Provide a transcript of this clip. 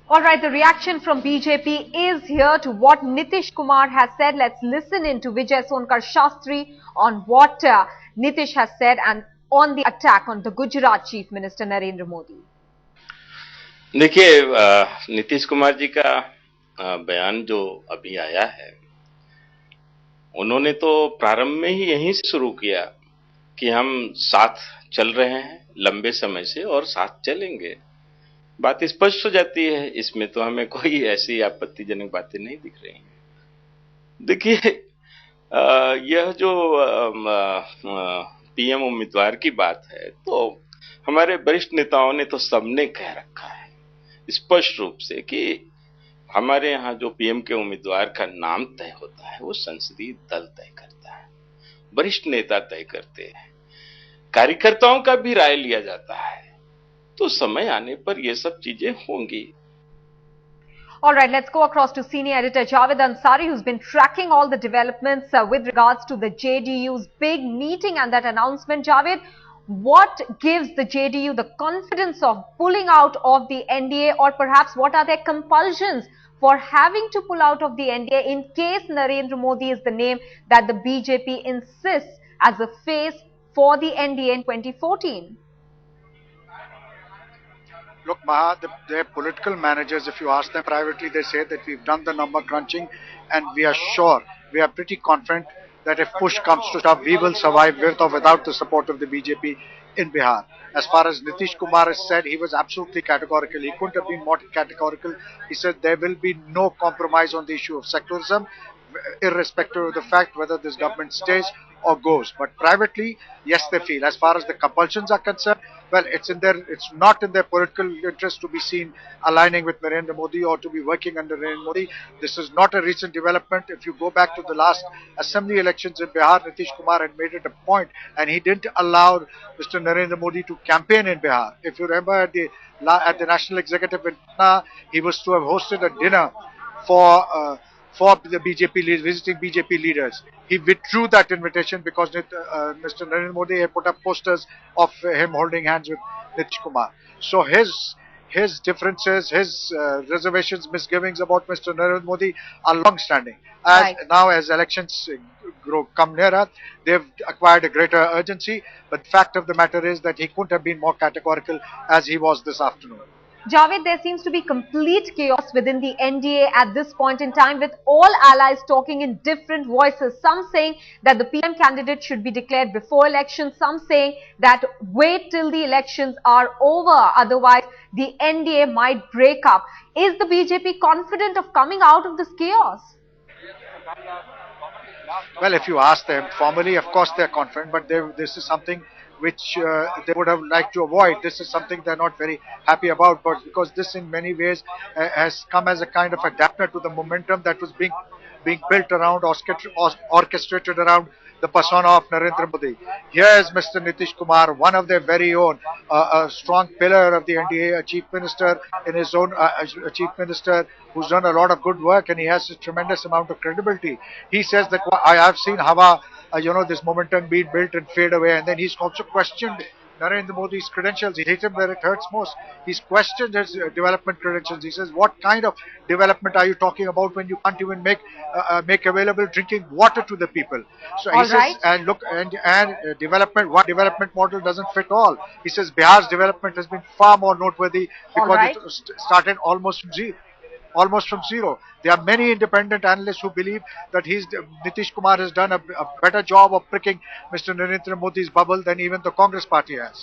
All right, the reaction from BJP is here to what Nitish Kumar has said. Let's listen in to Vijay Sonkar Shastri on what Nitish has said and on the attack on the Gujarat Chief Minister Narendra Modi. देखिए, नीतीश कुमार जी का बयान जो अभी आया है, उन्होंने तो प्रारंभ में ही यहीं से शुरू किया कि हम साथ चल रहे हैं लंबे समय से और साथ चलेंगे। बात स्पष्ट हो जाती है, इसमें तो हमें कोई ऐसी आपत्तिजनक बातें नहीं दिख रही हैं। देखिए, यह जो पीएम उम्मीदवार की बात है, तो हमारे वरिष्ठ नेताओं ने तो सबने कह रखा है स्पष्ट रूप से कि हमारे यहाँ जो पीएम के उम्मीदवार का नाम तय होता है वो संसदीय दल तय करता है, वरिष्ठ नेता तय करते हैं, कार्यकर्ताओं का भी राय लिया जाता है, तो समय आने पर ये सब चीजें होंगी। All right, let's go across to senior editor Javed Ansari, who's been tracking all the developments with regards to the JDU's big meeting and that announcement. Javed, what gives the JDU the confidence of pulling out of the NDA, or perhaps what are their compulsions for having to pull out of the NDA in case Narendra Modi is the name that the BJP insists as a face for the NDA in 2014? Look, Maha, they're political managers. If you ask them privately, they say that we've done the number crunching and we are sure, we are pretty confident that if push comes to shove, we will survive with or without the support of the BJP in Bihar. As far as Nitish Kumar has said, he was absolutely categorical. He couldn't have been more categorical. He said there will be no compromise on the issue of secularism, irrespective of the fact whether this government stays or goes. But privately, yes, they feel. As far as the compulsions are concerned, well, it's not in their political interest to be seen aligning with Narendra Modi or to be working under Narendra Modi. This is not a recent development. If you go back to the last assembly elections in Bihar, Nitish Kumar had made it a point and he didn't allow Mr. Narendra Modi to campaign in Bihar. If you remember at the National Executive in Patna, he was to have hosted a dinner for the BJP visiting BJP leaders. He withdrew that invitation because Mr. Narendra Modi had put up posters of him holding hands with Nitish Kumar. So his differences, his reservations, misgivings about Mr. Narendra Modi are long-standing. Now as elections come nearer, they've acquired a greater urgency. But the fact of the matter is that he couldn't have been more categorical as he was this afternoon. Javed, there seems to be complete chaos within the NDA at this point in time, with all allies talking in different voices. Some saying that the PM candidate should be declared before elections. Some saying that wait till the elections are over, otherwise the NDA might break up. Is the BJP confident of coming out of this chaos? Well, if you ask them formally, of course they're confident, but this is something which they would have liked to avoid. This is something they're not very happy about, but because this in many ways has come as a kind of a dampener to the momentum that was being built around, orchestrated around the persona of Narendra Modi. Here is Mr. Nitish Kumar, one of their very own, a strong pillar of the NDA, a chief minister in his own, a chief minister who's done a lot of good work and he has a tremendous amount of credibility. He says that I have seen Hawa, this momentum being built and fade away, and then he's also questioned Narendra Modi's credentials. He hit him where it hurts most. He's questioned his development credentials. He says, what kind of development are you talking about when you can't even make available drinking water to the people? So he says, and look, development, one development model doesn't fit all. He says Bihar's development has been far more noteworthy because it started almost from zero. There are many independent analysts who believe that Nitish Kumar has done a better job of pricking Mr. Narendra Modi's bubble than even the Congress party has.